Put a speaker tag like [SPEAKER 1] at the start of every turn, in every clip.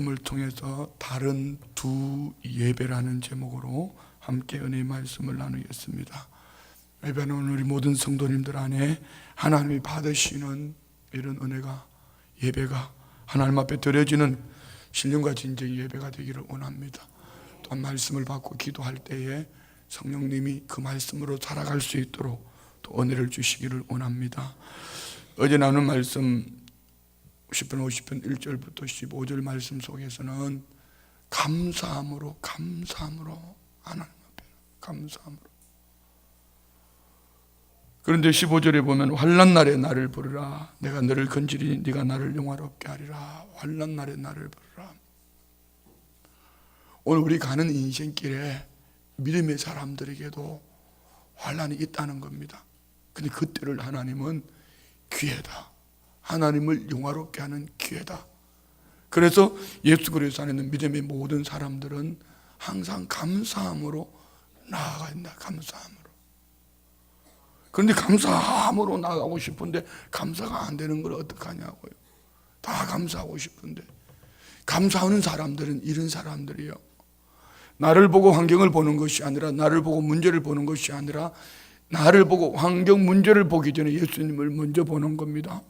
[SPEAKER 1] 을 통해서 다른 두 예배라는 제목으로 함께 은혜의 말씀을 나누겠습니다. 예배는 우리 모든 성도님들 안에 하나님이 받으시는 이런 은혜가, 예배가 하나님 앞에 드려지는 신령과 진정의 예배가 되기를 원합니다. 또한 말씀을 받고 기도할 때에 성령님이 그 말씀으로 살아갈 수 있도록 또 은혜를 주시기를 원합니다. 어제 나눈 말씀 10편 50편 1절부터 15절 말씀 속에서는 감사함으로 하나님 앞에 감사함으로. 그런데 15절에 보면 환난 날에 나를 부르라, 내가 너를 건지리니 네가 나를 영화롭게 하리라. 환난 날에 나를 부르라. 오늘 우리 가는 인생길에 믿음의 사람들에게도 환난이 있다는 겁니다. 근데 그때를 하나님은 기회다, 하나님을 영화롭게 하는 기회다. 그래서 예수 그리스도 안에 있는 믿음의 모든 사람들은 항상 감사함으로 나아가야 된다. 감사함으로. 그런데 감사함으로 나아가고 싶은데 감사가 안 되는 걸 어떡하냐고요. 다 감사하고 싶은데. 감사하는 사람들은 이런 사람들이에요. 나를 보고 환경을 보는 것이 아니라, 나를 보고 문제를 보는 것이 아니라, 나를 보고 환경 문제를 보기 전에 예수님을 먼저 보는 겁니다.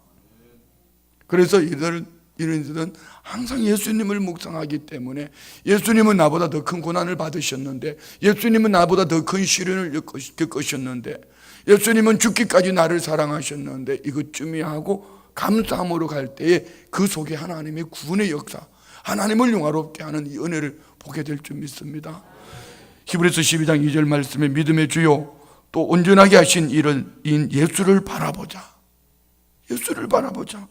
[SPEAKER 1] 그래서 이런 이들은 항상 예수님을 묵상하기 때문에, 예수님은 나보다 더 큰 고난을 받으셨는데, 예수님은 나보다 더 큰 시련을 겪으셨는데, 예수님은 죽기까지 나를 사랑하셨는데, 이것쯤이 하고 감사함으로 갈 때에 그 속에 하나님의 구원의 역사, 하나님을 영화롭게 하는 이 은혜를 보게 될 줄 믿습니다. 히브리서 12장 2절 말씀에 믿음의 주요 또 온전하게 하신 이인 예수를 바라보자. 예수를 바라보자.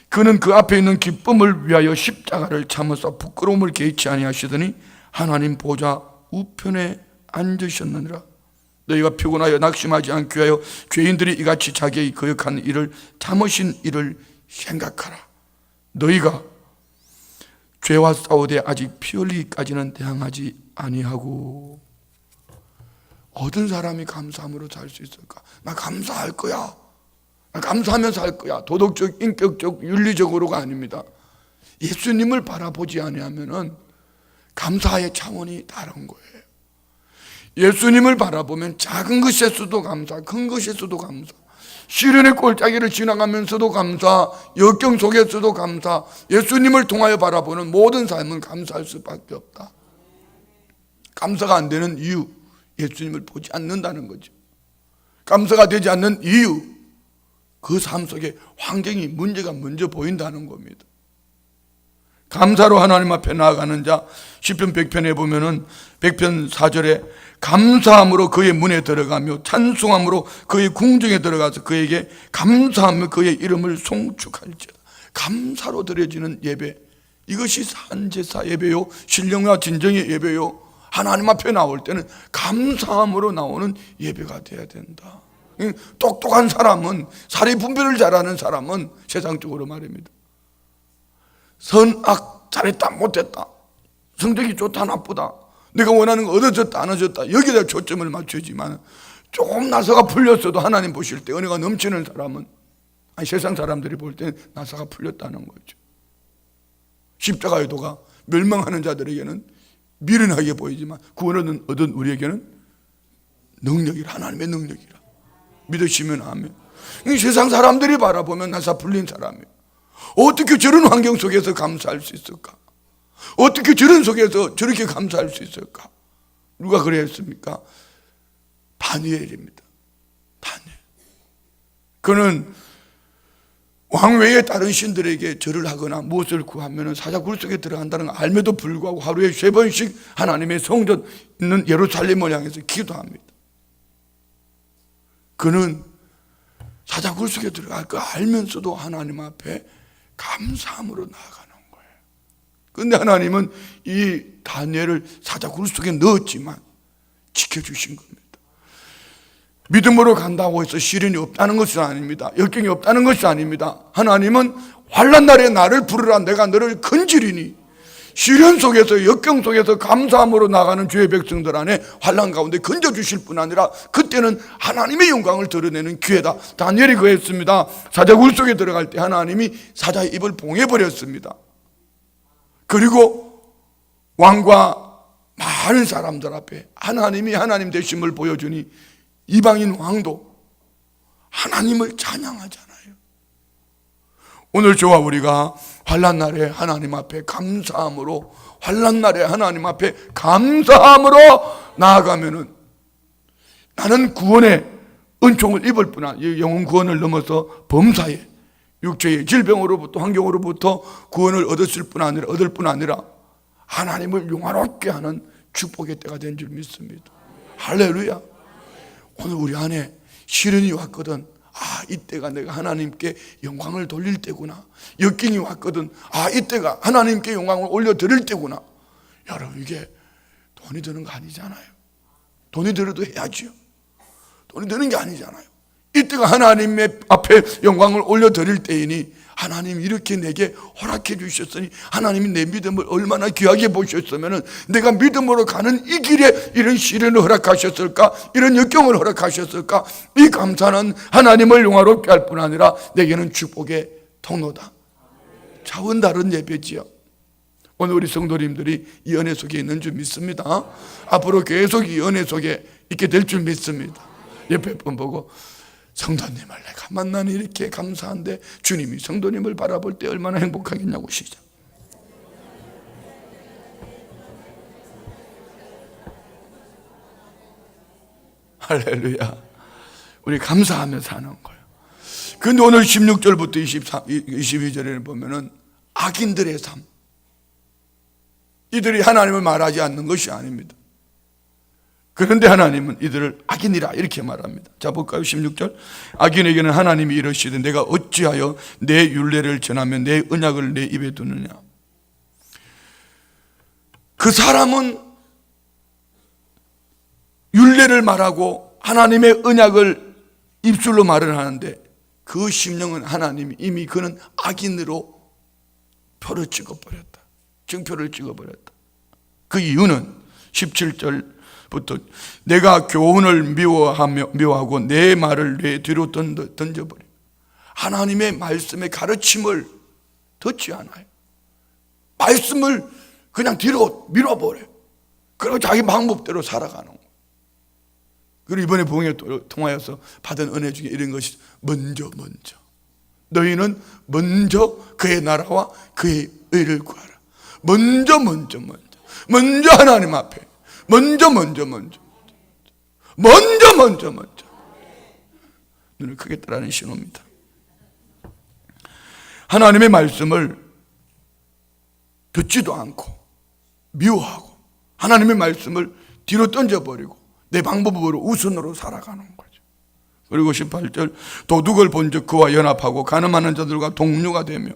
[SPEAKER 1] 그는 그 앞에 있는 기쁨을 위하여 십자가를 참으사 부끄러움을 개의치 아니하시더니 하나님 보좌 우편에 앉으셨느니라. 너희가 피곤하여 낙심하지 않게 하여 죄인들이 이같이 자기의 거역한 일을 참으신 일을 생각하라. 너희가 죄와 싸우되 아직 피 흘리기까지는 대항하지 아니하고. 어떤 사람이 감사함으로 살 수 있을까? 나 감사할 거야, 감사하면서 할 거야. 도덕적, 인격적, 윤리적으로가 아닙니다. 예수님을 바라보지 아니하면은 감사의 차원이 다른 거예요. 예수님을 바라보면 작은 것에서도 감사, 큰 것에서도 감사, 시련의 골짜기를 지나가면서도 감사, 역경 속에서도 감사, 예수님을 통하여 바라보는 모든 삶은 감사할 수밖에 없다. 감사가 안 되는 이유, 예수님을 보지 않는다는 거죠. 감사가 되지 않는 이유, 그 삶 속에 환경이, 문제가 먼저 보인다는 겁니다. 감사로 하나님 앞에 나아가는 자, 시편 100편에 보면은 100편 4절에 감사함으로 그의 문에 들어가며 찬송함으로 그의 궁정에 들어가서 그에게 감사하며 그의 이름을 송축할지어다. 감사로 드려지는 예배, 이것이 산제사 예배요, 신령과 진정의 예배요. 하나님 앞에 나올 때는 감사함으로 나오는 예배가 돼야 된다. 똑똑한 사람은, 사리 분별을 잘하는 사람은 세상적으로 말입니다, 선악 잘했다 못했다, 성적이 좋다 나쁘다, 내가 원하는 거 얻어졌다 안 얻어졌다, 여기다 초점을 맞추지만 조금 나사가 풀렸어도 하나님 보실 때 은혜가 넘치는 사람은, 아니 세상 사람들이 볼 때는 나사가 풀렸다는 거죠. 십자가의 도가 멸망하는 자들에게는 미련하게 보이지만 구원을 얻은 우리에게는 능력이라, 하나님의 능력이라 믿으시면 아멘. 세상 사람들이 바라보면 나사 풀린 사람이에요. 어떻게 저런 환경 속에서 감사할 수 있을까? 어떻게 저런 속에서 저렇게 감사할 수 있을까? 누가 그랬습니까? 다니엘입니다. 다니엘. 그는 왕 외에 다른 신들에게 절을 하거나 무엇을 구하면 사자굴 속에 들어간다는 걸 알면도 불구하고 하루에 3번씩 하나님의 성전 있는 예루살렘을 향해서 기도합니다. 그는 사자굴 속에 들어갈 거 알면서도 하나님 앞에 감사함으로 나아가는 거예요. 그런데 하나님은 이 다니엘을 사자굴 속에 넣었지만 지켜주신 겁니다. 믿음으로 간다고 해서 시련이 없다는 것이 아닙니다. 역경이 없다는 것이 아닙니다. 하나님은 환난 날에 나를 부르라, 내가 너를 건지리니. 시련 속에서, 역경 속에서 감사함으로 나가는 주의 백성들 안에 환난 가운데 건져주실 뿐 아니라 그때는 하나님의 영광을 드러내는 기회다. 다니엘이 그랬습니다. 사자굴 속에 들어갈 때 하나님이 사자의 입을 봉해버렸습니다. 그리고 왕과 많은 사람들 앞에 하나님이 하나님 되심을 보여주니 이방인 왕도 하나님을 찬양하잖아요. 오늘 저와 우리가 환난날에 하나님 앞에 감사함으로, 환난날에 하나님 앞에 감사함으로 나아가면은 나는 구원의 은총을 입을 뿐 아니라 영혼 구원을 넘어서 범사에 육체의 질병으로부터 환경으로부터 구원을 얻을 뿐 아니라 하나님을 영화롭게 하는 축복의 때가 된 줄 믿습니다. 할렐루야. 오늘 우리 안에 시련이 왔거든. 이때가 내가 하나님께 영광을 돌릴 때구나. 역경이 왔거든. 이때가 하나님께 영광을 올려드릴 때구나. 여러분, 이게 돈이 드는 거 아니잖아요. 돈이 들어도 해야지요. 돈이 드는 게 아니잖아요. 이때가 하나님의 앞에 영광을 올려드릴 때이니 하나님이 이렇게 내게 허락해 주셨으니, 하나님이 내 믿음을 얼마나 귀하게 보셨으면 내가 믿음으로 가는 이 길에 이런 시련을 허락하셨을까, 이런 역경을 허락하셨을까. 이 감사는 하나님을 영화롭게 할 뿐 아니라 내게는 축복의 통로다. 차원 다른 예배지요. 오늘 우리 성도님들이 이 은혜 속에 있는 줄 믿습니다. 앞으로 계속 이 은혜 속에 있게 될 줄 믿습니다. 옆에 분 보고, 성도님을 내가 만나니 이렇게 감사한데 주님이 성도님을 바라볼 때 얼마나 행복하겠냐고. 시작. 할렐루야. 우리 감사하면서 사는 거예요. 그런데 오늘 16절부터 22절에 보면은 악인들의 삶, 이들이 하나님을 말하지 않는 것이 아닙니다. 그런데 하나님은 이들을 악인이라 이렇게 말합니다. 자, 볼까요? 16절. 악인에게는 하나님이 이러시되 내가 어찌하여 내 율례를 전하며 내 언약을 내 입에 두느냐. 그 사람은 율례를 말하고 하나님의 언약을 입술로 말을 하는데 그 심령은 하나님이 이미 그는 악인으로 표를 찍어버렸다. 증표를 찍어버렸다. 그 이유는 17절 부터 내가 교훈을 미워하고 내 말을 내 뒤로 던져버려. 하나님의 말씀의 가르침을 듣지 않아요. 말씀을 그냥 뒤로 밀어버려요. 그리고 자기 방법대로 살아가는 거예요. 그리고 이번에 부흥회 통하여서 받은 은혜 중에 이런 것이 먼저 너희는 먼저 그의 나라와 그의 의를 구하라. 먼저 하나님 앞에 먼저 눈을 크게 뜨라는 신호입니다. 하나님의 말씀을 듣지도 않고 미워하고 하나님의 말씀을 뒤로 던져버리고 내 방법으로 우선으로 살아가는 거죠. 그리고 18절 도둑을 본즉 그와 연합하고 가늠하는 자들과 동료가 되며.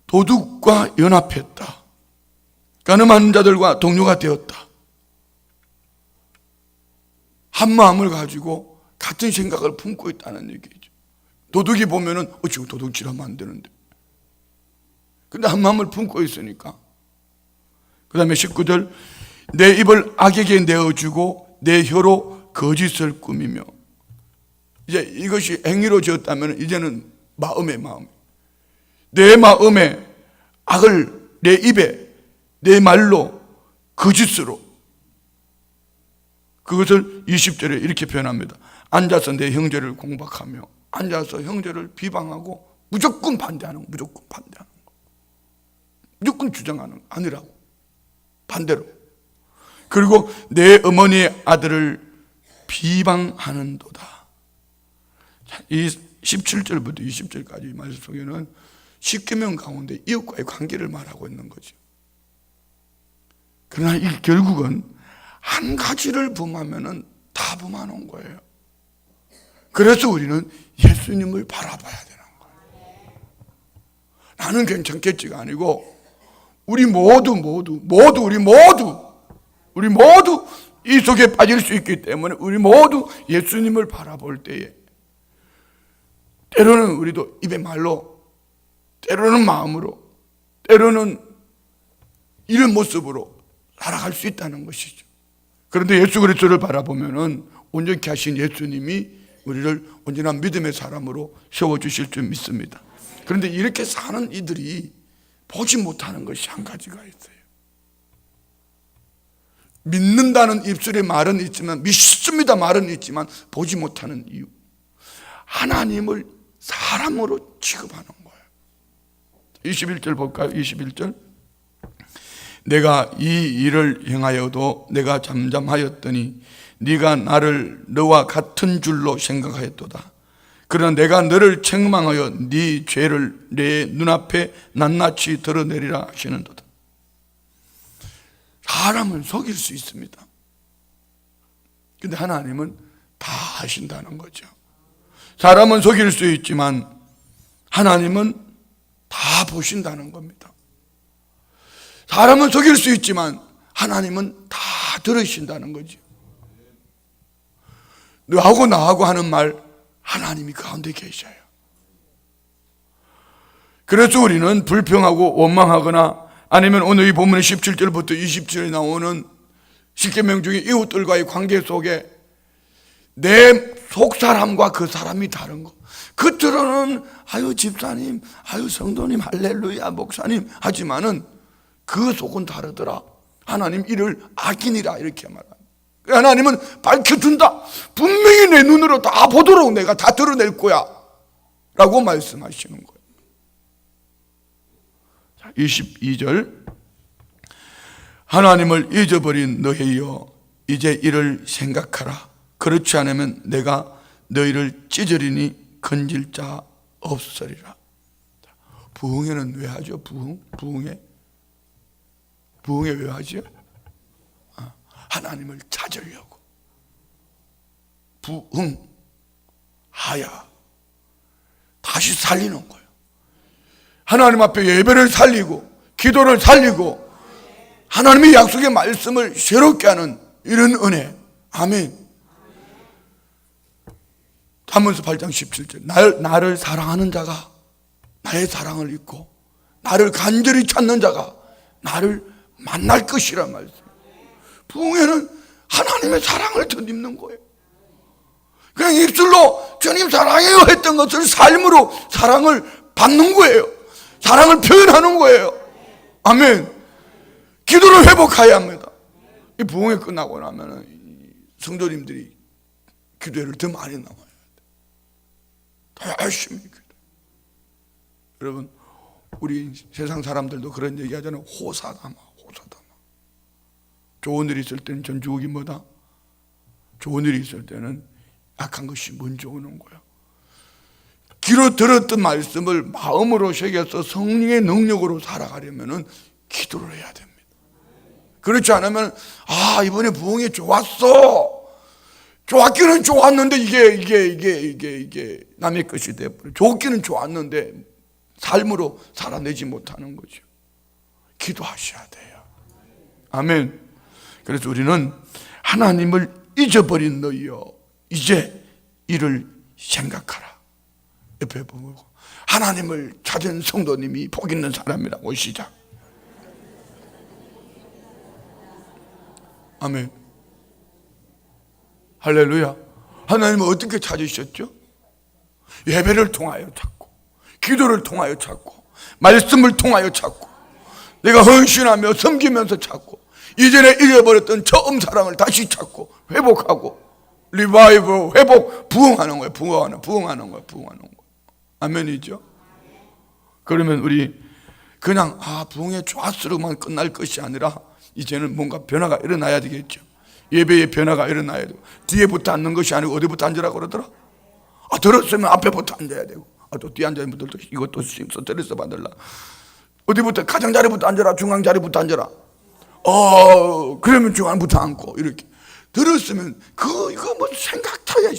[SPEAKER 1] 도둑과 연합했다. 가늠하는 자들과 동료가 되었다. 한 마음을 가지고 같은 생각을 품고 있다는 얘기죠. 도둑이 보면은 지금 도둑질하면 안 되는데. 근데 한 마음을 품고 있으니까. 그 다음에 19절 내 입을 악에게 내어주고 내 혀로 거짓을 꾸미며. 이제 이것이 행위로 지었다면 이제는 마음 내 마음에 악을 내 입에 내 말로 거짓으로. 그것을 20절에 이렇게 표현합니다. 앉아서 내 형제를 공박하며, 앉아서 형제를 비방하고 무조건 반대하는 거. 무조건 주장하는 거 아니라고. 반대로. 그리고 내 어머니의 아들을 비방하는도다. 이 17절부터 20절까지 말씀 속에는 10계명 가운데 이웃과의 관계를 말하고 있는 거죠. 그러나 이 결국은 한 가지를 범하면은 다 범하는 거예요. 그래서 우리는 예수님을 바라봐야 되는 거예요. 나는 괜찮겠지가 아니고 우리 모두 이 속에 빠질 수 있기 때문에 우리 모두 예수님을 바라볼 때에 때로는 우리도 입의 말로, 때로는 마음으로, 때로는 이런 모습으로 살아갈 수 있다는 것이죠. 그런데 예수 그리스도를 바라보면은 온전케 하신 예수님이 우리를 온전한 믿음의 사람으로 세워주실 줄 믿습니다. 그런데 이렇게 사는 이들이 보지 못하는 것이 한 가지가 있어요. 믿는다는 입술의 말은 있지만, 믿습니다 말은 있지만 보지 못하는 이유, 하나님을 사람으로 취급하는 거예요. 21절 볼까요? 21절. 내가 이 일을 행하여도 내가 잠잠하였더니 네가 나를 너와 같은 줄로 생각하였도다. 그러나 내가 너를 책망하여 네 죄를 내 눈앞에 낱낱이 드러내리라 하시는도다. 사람은 속일 수 있습니다. 근데 하나님은 다 하신다는 거죠. 사람은 속일 수 있지만 하나님은 다 보신다는 겁니다. 사람은 속일 수 있지만 하나님은 다 들으신다는 거죠. 너하고 나하고 하는 말 하나님이 가운데 계셔요. 그래서 우리는 불평하고 원망하거나 아니면 오늘 이 본문의 17절부터 20절에 나오는 십계명 중에 이웃들과의 관계 속에 내 속사람과 그 사람이 다른 거. 겉으로는 아유 집사님, 아유 성도님, 할렐루야 목사님 하지만은 그 속은 다르더라. 하나님 이를 악인이라 이렇게 말합니다. 하나님은 밝혀준다. 분명히 내 눈으로 다 보도록 내가 다 드러낼 거야 라고 말씀하시는 거예요. 22절. 하나님을 잊어버린 너희여 이제 이를 생각하라. 그렇지 않으면 내가 너희를 찢으리니 건질 자 없으리라. 부흥회는 왜 하죠? 부흥회 왜 하죠? 하나님을 찾으려고. 부흥하야 다시 살리는 거예요. 하나님 앞에 예배를 살리고 기도를 살리고 하나님의 약속의 말씀을 새롭게 하는 이런 은혜. 아멘. 잠언서 8장 17절. 나를 사랑하는 자가 나의 사랑을 잊고 나를 간절히 찾는 자가 나를 만날 것이란 말씀. 부흥회는 하나님의 사랑을 덧입는 거예요. 그냥 입술로 주님 사랑해요 했던 것을 삶으로 사랑을 받는 거예요. 사랑을 표현하는 거예요. 아멘. 기도를 회복해야 합니다. 이 부흥회 끝나고 나면 성도님들이 기도회를 더 많이 나와야 돼. 더 열심히 기도. 여러분, 우리 세상 사람들도 그런 얘기 하잖아요. 호사다마. 좋은 일이 있을 때는 전주옥이 뭐다? 좋은 일이 있을 때는 약한 것이 먼저 오는 거야. 귀로 들었던 말씀을 마음으로 새겨서 성령의 능력으로 살아가려면 기도를 해야 됩니다. 그렇지 않으면 이번에 부흥이 좋았어. 좋았기는 좋았는데 이게 남의 것이 돼버려. 좋기는 좋았는데 삶으로 살아내지 못하는 거죠. 기도하셔야 돼요. 아멘. 그래서 우리는 하나님을 잊어버린 너희여 이제 이를 생각하라. 옆에 보고 하나님을 찾은 성도님이 복 있는 사람이라고 시작. 아멘. 할렐루야. 하나님을 어떻게 찾으셨죠? 예배를 통하여 찾고 기도를 통하여 찾고 말씀을 통하여 찾고 내가 헌신하며 섬기면서 찾고 이전에 잃어버렸던 처음 사랑을 다시 찾고 회복하고 리바이브 회복 부흥하는 거예요. 부흥하는 거예요. 아멘이죠. 그러면 우리 그냥 부흥에 좋았으로만 끝날 것이 아니라 이제는 뭔가 변화가 일어나야 되겠죠. 예배의 변화가 일어나야 되고 뒤에부터 앉는 것이 아니고 어디부터 앉으라고 그러더라? 들었으면 앞에부터 앉아야 되고 또 뒤에 앉아있는 분들도 이것도 스트레스 받을라. 어디부터 가장자리부터 앉아라. 중앙자리부터 앉아라. 그러면 중앙부터 앉고 이렇게 들었으면 이거 뭐 생각 차이야.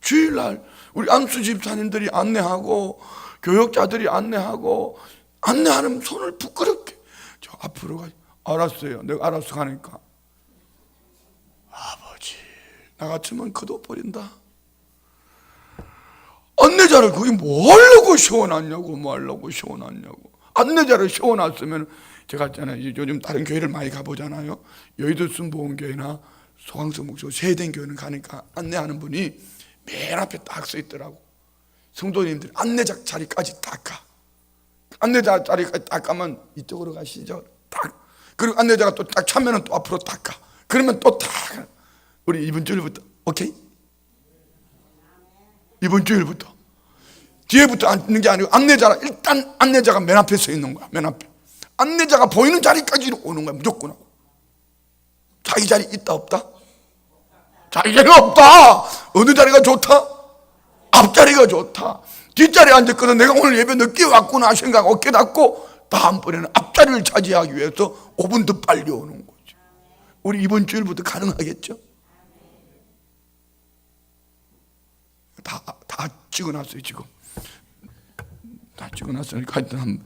[SPEAKER 1] 주일날 우리 안수 집사님들이 안내하고 교역자들이 안내하는 손을 부끄럽게 저 앞으로 가. 알았어요. 내가 알아서 가니까 아버지 나 같으면 거둬버린다. 안내자를 거기 뭐 하려고 세워놨냐고. 안내자를 세워놨으면 제가 있잖아요. 요즘 다른 교회를 많이 가보잖아요. 여의도 순복음교회나 소강서 목소 세된 교회는 가니까 안내하는 분이 맨 앞에 딱 서 있더라고. 성도님들이 안내자 자리까지 닦아. 안내자 자리까지 닦으면 이쪽으로 가시죠. 딱. 그리고 안내자가 또 딱 차면은 또 앞으로 닦아. 그러면 또 딱. 우리 이번 주일부터 오케이? 이번 주일부터 뒤에부터 앉는 게 아니고 안내자가 일단 안내자가 맨 앞에 서 있는 거야. 맨 앞에. 안내자가 보이는 자리까지 오는 거야. 무조건. 자기 자리 있다 없다? 자기 자리가 없다. 어느 자리가 좋다? 앞자리가 좋다. 뒷자리에 앉았거든. 내가 오늘 예배 늦게 왔구나 생각하고 깨닫고 다음번에는 앞자리를 차지하기 위해서 5분 더 빨리 오는 거죠. 우리 이번 주일부터 가능하겠죠? 다 찍어놨어요. 지금 다 찍어놨으니까 하여튼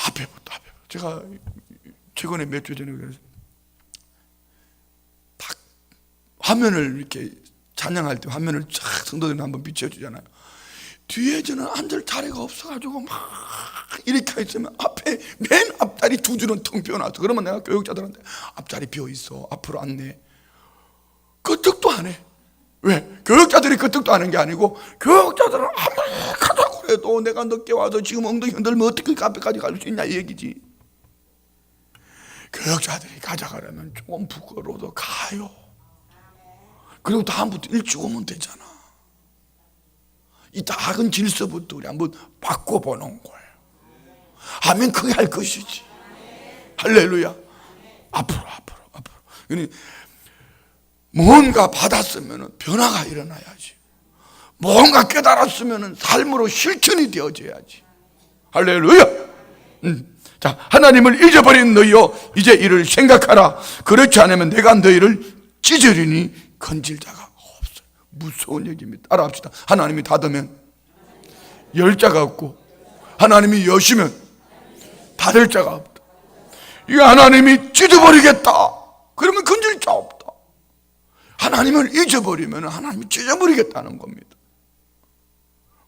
[SPEAKER 1] 앞에부터. 제가 최근에 몇 주 전에 그래서 딱 화면을 이렇게 찬양할 때 화면을 쫙 성도들이 한번 비춰주잖아요. 뒤에 저는 앉을 자리가 없어가지고 막 이렇게 있으면 앞에 맨 앞자리 두 줄은 텅 비어놨어. 그러면 내가 교육자들한테 앞자리 비어있어, 앞으로 안내. 끄떡도 안 해. 왜? 교육자들이 끄떡도 하는 게 아니고 교육자들은 아무리 가자고 해도 내가 늦게 와서 지금 엉덩이 흔들면 어떻게 앞에까지 갈 수 있냐 이 얘기지. 교육자들이 가자가려면 조금 부끄러워도 가요. 그리고 다음부터 일찍 오면 되잖아. 이 작은 질서부터 우리 한번 바꿔보는 거예요. 하면 크게 할 것이지. 할렐루야. 앞으로. 뭔가 받았으면 변화가 일어나야지. 뭔가 깨달았으면 삶으로 실천이 되어져야지. 할렐루야. 자, 하나님을 잊어버린 너희여 이제 이를 생각하라. 그렇지 않으면 내가 너희를 찢으리니 건질 자가 없어요. 무서운 얘기입니다. 따라합시다. 하나님이 닫으면 열 자가 없고 하나님이 여시면 닫을 자가 없다. 이게 하나님이 찢어버리겠다 그러면 건질 자 없다. 하나님을 잊어버리면 하나님이 찢어버리겠다는 겁니다.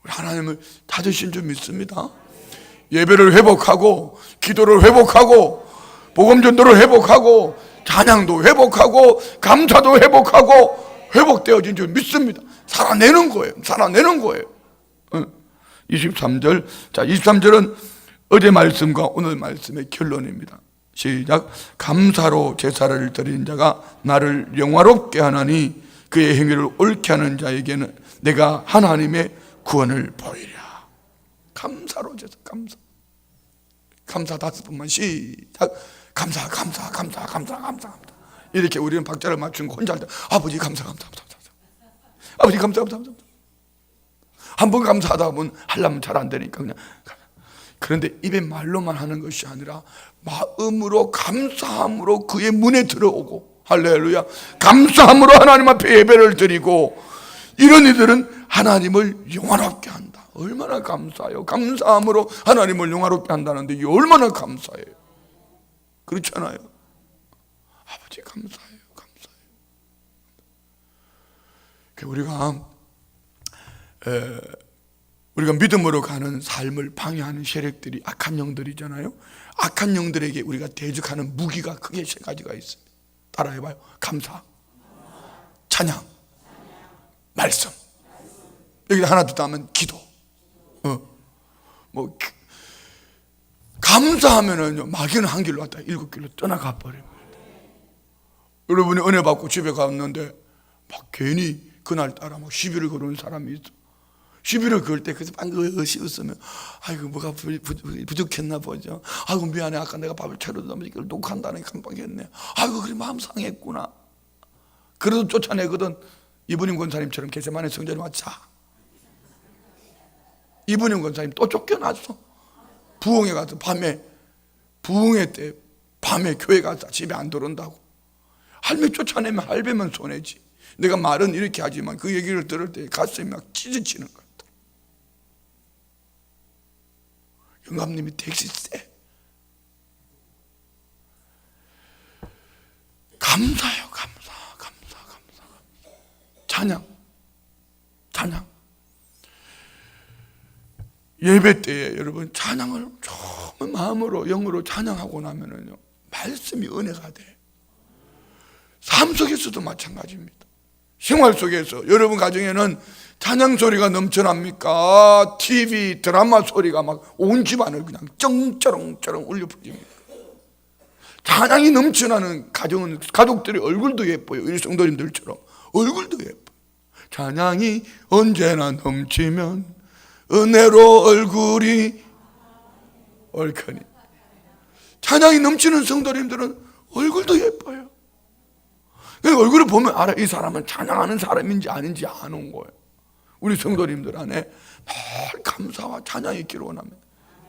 [SPEAKER 1] 우리 하나님을 닫으신 줄 믿습니다. 예배를 회복하고 기도를 회복하고 복음전도를 회복하고 찬양도 회복하고 감사도 회복하고 회복되어진 줄 믿습니다. 살아내는 거예요. 23절. 자, 23절은 어제 말씀과 오늘 말씀의 결론입니다. 시작. 감사로 제사를 드리는 자가 나를 영화롭게 하나니 그의 행위를 옳게 하는 자에게는 내가 하나님의 구원을 보이랴. 감사로 제사. 감사 5번만 시작. 감사. 이렇게 우리는 박자를 맞춘 거 혼자 할 때 아버지 감사. 아버지 감사. 한 번 감사하다 보면 하려면 잘 안 되니까 그냥. 그런데 입에 말로만 하는 것이 아니라 마음으로 감사함으로 그의 문에 들어오고, 할렐루야, 감사함으로 하나님 앞에 예배를 드리고, 이런 이들은 하나님을 영화롭게 한다. 얼마나 감사해요. 감사함으로 하나님을 영화롭게 한다는데 이게 얼마나 감사해요. 그렇잖아요. 아버지 감사해요. 우리가 믿음으로 가는 삶을 방해하는 세력들이 악한 영들이잖아요. 악한 영들에게 우리가 대적하는 무기가 크게 3가지가 있습니다. 따라해봐요. 감사, 찬양, 말씀. 여기다 하나 더 하면 기도. 감사하면은 마귀는 한 길로 왔다 7길로 떠나가 버립니다. 여러분이 은혜 받고 집에 갔는데 막 괜히 그날따라 막 시비를 거는 사람이 있어. 시비를 걸 때 그래서 방금 웃으면 아이고 뭐가 부족했나 보죠. 아이고 미안해, 아까 내가 밥을 차려주면 이걸 녹한다는 게 깜빡했네. 아이고 그래 마음 상했구나. 그래도 쫓아내거든. 이분임 권사님처럼 게세마네 성전에 와서 자. 이분임 권사님 또 쫓겨났어. 부흥회 가서 부흥회 때 밤에 교회 가서 집에 안 들어온다고. 할매 쫓아내면 할배만 손해지. 내가 말은 이렇게 하지만 그 얘기를 들을 때 가슴이 막 찢어지는 것 같아. 영감님이 택시 세. 감사해요. 감사. 찬양. 예배 때에 여러분 찬양을 처음 마음으로 영으로 찬양하고 나면은요 말씀이 은혜가 돼. 삶 속에서도 마찬가지입니다. 생활 속에서 여러분 가정에는 찬양 소리가 넘쳐납니까? TV 드라마 소리가 막 온 집안을 그냥 쩡쩌렁쩌렁 울려 퍼집니까? 찬양이 넘쳐나는 가정은 가족들의 얼굴도 예뻐요. 우리 성도님들처럼 얼굴도 예뻐요. 찬양이 언제나 넘치면 은혜로 얼굴이 얼커니. 찬양이 넘치는 성도님들은 얼굴도 예뻐요. 얼굴을 보면 알아. 이 사람은 찬양하는 사람인지 아닌지 아는 거예요. 우리 성도님들 안에 늘 감사와 찬양이 있기를 원합니다.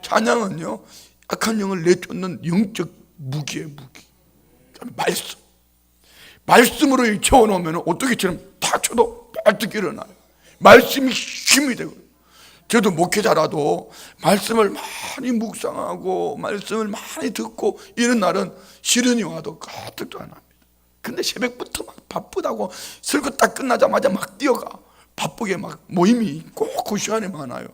[SPEAKER 1] 찬양은요, 악한 영을 내쫓는 영적 무기예요, 무기. 말씀으로 채워놓으면 어떻게처럼 다쳐도 빨리 일어나요. 말씀이 힘이 되거든요. 저도 목회자라도 말씀을 많이 묵상하고 말씀을 많이 듣고 이런 날은 시련이 와도 가뜩도 안 합니다. 근데 새벽부터 막 바쁘다고 설교 딱 끝나자마자 막 뛰어가. 바쁘게 막 모임이 꼭 그 시간에 많아요.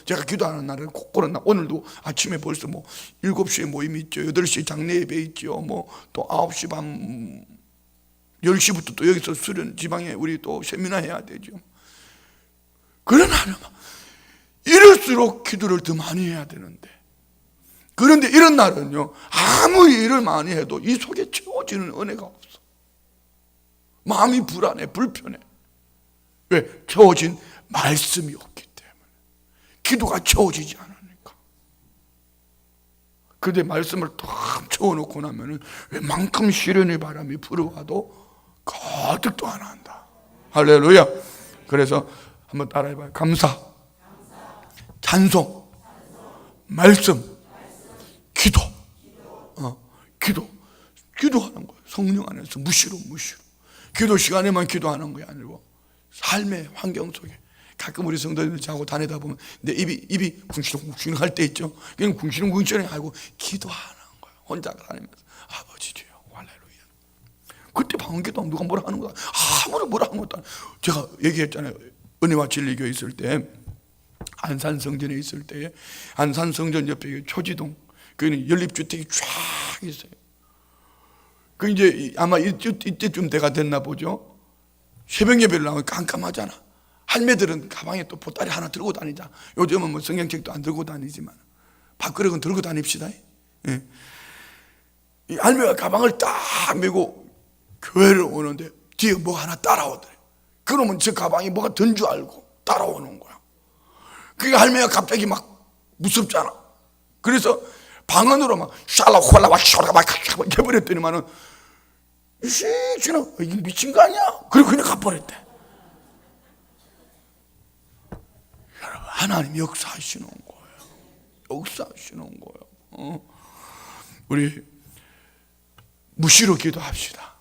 [SPEAKER 1] 제가 기도하는 날은 꼭 그런 날. 오늘도 아침에 벌써 뭐 7시에 모임이 있죠. 8시에 장례 예배 있죠. 뭐 또 9시 반 10시부터 또 여기서 수련 지방에 우리 또 세미나 해야 되죠. 그런 날은 이럴수록 기도를 더 많이 해야 되는데, 그런데 이런 날은요, 아무리 일을 많이 해도 이 속에 채워지는 은혜가 없어. 마음이 불안해, 불편해. 왜? 채워진 말씀이 없기 때문에. 기도가 채워지지 않으니까. 그런데 말씀을 탁 채워놓고 나면은 웬만큼 시련의 바람이 불어와도 가득도 안 한다. 할렐루야. 그래서 한번 따라해봐요. 감사, 찬송, 말씀, 기도. 기도하는 거예요. 성령 안에서 무시로. 기도 시간에만 기도하는 게 아니고 삶의 환경 속에. 가끔 우리 성도님들 자고 다니다 보면 내 입이 궁시렁궁시렁 할 때 있죠. 그냥 궁시렁궁시렁 하고 기도하는 거예요. 혼자 다니면서 아버지 주여 할렐루야. 그때 방언기도하면 누가 뭐라 하는 거야? 아무도 뭐라 하는 것도 아니에요. 제가 얘기했잖아요. 은혜와 진리교회 있을 때, 안산성전에 있을 때, 안산성전 옆에 초지동, 거기는 연립주택이 쫙 있어요. 그 이제 아마 이때쯤 때가 됐나 보죠. 새벽 예배를 나오면 깜깜하잖아. 할매들은 가방에 또 보따리 하나 들고 다니자. 요즘은 뭐 성경책도 안 들고 다니지만 밥그릇은 들고 다닙시다. 예. 이 할매가 가방을 딱 메고 교회를 오는데 뒤에 뭐 하나 따라오더래. 그러면 저 가방이 뭐가 든 줄 알고 따라오는 거야. 그러니까 할매가 갑자기 막 무섭잖아. 그래서 방언으로 막 샬라 홀라와 샤라 막 해버렸더니만은 쟤는 이게 미친 거 아니야? 그리고 그냥 가버렸대. 여러분, 하나님 역사하시는 거예요. 우리 무시로 기도합시다.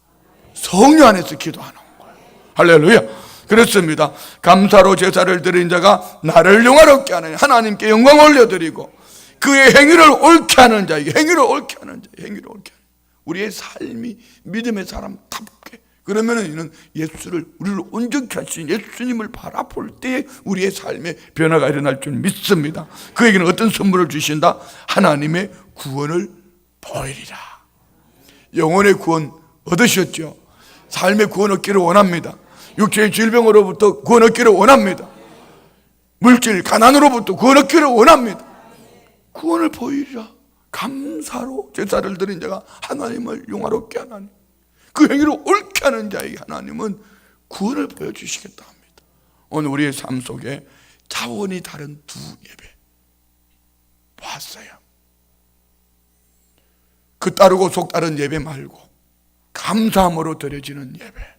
[SPEAKER 1] 성령 안에서 기도하는 거예요. 할렐루야. 그렇습니다. 감사로 제사를 드린 자가 나를 영화롭게 하는, 하나님께 영광 올려드리고 그의 행위를 옳게 하는 자에게, 행위를 옳게 하는 자, 행위를 옳게 하는 자. 우리의 삶이 믿음의 사람답게, 그러면 이는 우리를 온전케 하신 예수님을 바라볼 때 우리의 삶에 변화가 일어날 줄 믿습니다. 그에게는 어떤 선물을 주신다? 하나님의 구원을 보이리라. 영혼의 구원 얻으셨죠? 삶의 구원 얻기를 원합니다. 육체의 질병으로부터 구원 얻기를 원합니다. 물질 가난으로부터 구원 얻기를 원합니다. 구원을 보이리라. 감사로 제사를 드린 자가 하나님을 영화롭게 하나니 그 행위를 옳게 하는 자에게 하나님은 구원을 보여주시겠다 합니다. 오늘 우리의 삶 속에 차원이 다른 두 예배 보았어요. 그 따르고 속 다른 예배 말고 감사함으로 드려지는 예배.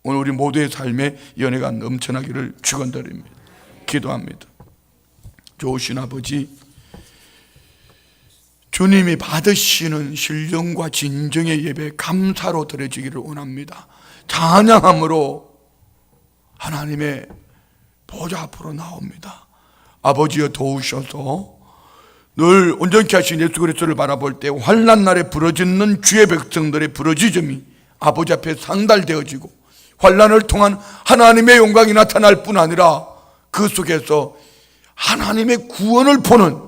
[SPEAKER 1] 오늘 우리 모두의 삶에 연애가 넘쳐나기를 축원드립니다. 기도합니다. 좋으신 아버지, 주님이 받으시는 신령과 진정의 예배 감사로 드려지기를 원합니다. 찬양함으로 하나님의 보좌 앞으로 나옵니다. 아버지여 도우셔서 늘 온전케 하신 예수 그리스도를 바라볼 때 환난 날에 부러지는 주의 백성들의 부러지점이 아버지 앞에 상달되어지고 환난을 통한 하나님의 영광이 나타날 뿐 아니라 그 속에서 하나님의 구원을 보는,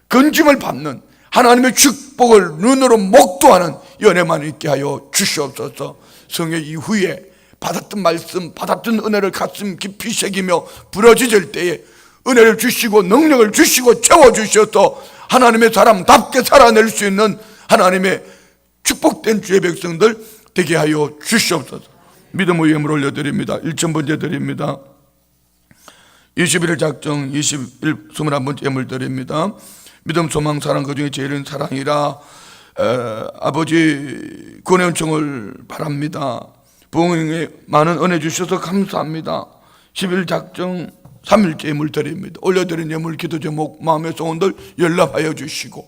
[SPEAKER 1] 건짐을 받는, 하나님의 축복을 눈으로 목도하는 연애만 있게 하여 주시옵소서. 성회 이후에 받았던 말씀, 받았던 은혜를 가슴 깊이 새기며 부러지질 때에 은혜를 주시고 능력을 주시고 채워주셔서 하나님의 사람답게 살아낼 수 있는 하나님의 축복된 주의 백성들 되게 하여 주시옵소서. 믿음의 예물 올려드립니다. 1,000번째 드립니다. 21일 작정 21번째 예물 드립니다. 믿음, 소망, 사랑, 그 중에 제일은 사랑이라. 아버지 구원의 은총을 바랍니다. 부흥에 많은 은혜 주셔서 감사합니다. 11일 작정 3일째 예물 드립니다. 올려드린 예물, 기도 제목, 마음의 소원들 연락하여 주시고,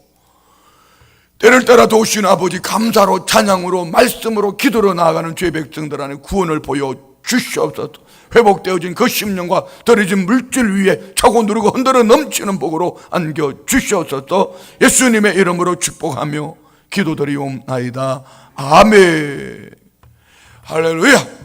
[SPEAKER 1] 때를 따라 도우시는 아버지 감사로, 찬양으로, 말씀으로, 기도로 나아가는 죄 백성들 안에 구원을 보여 주시옵소서. 회복되어진 그 심령과 더러진 물질 위에 차고 누르고 흔들어 넘치는 복으로 안겨 주시옵소서. 예수님의 이름으로 축복하며 기도드리옵나이다. 아멘. 할렐루야.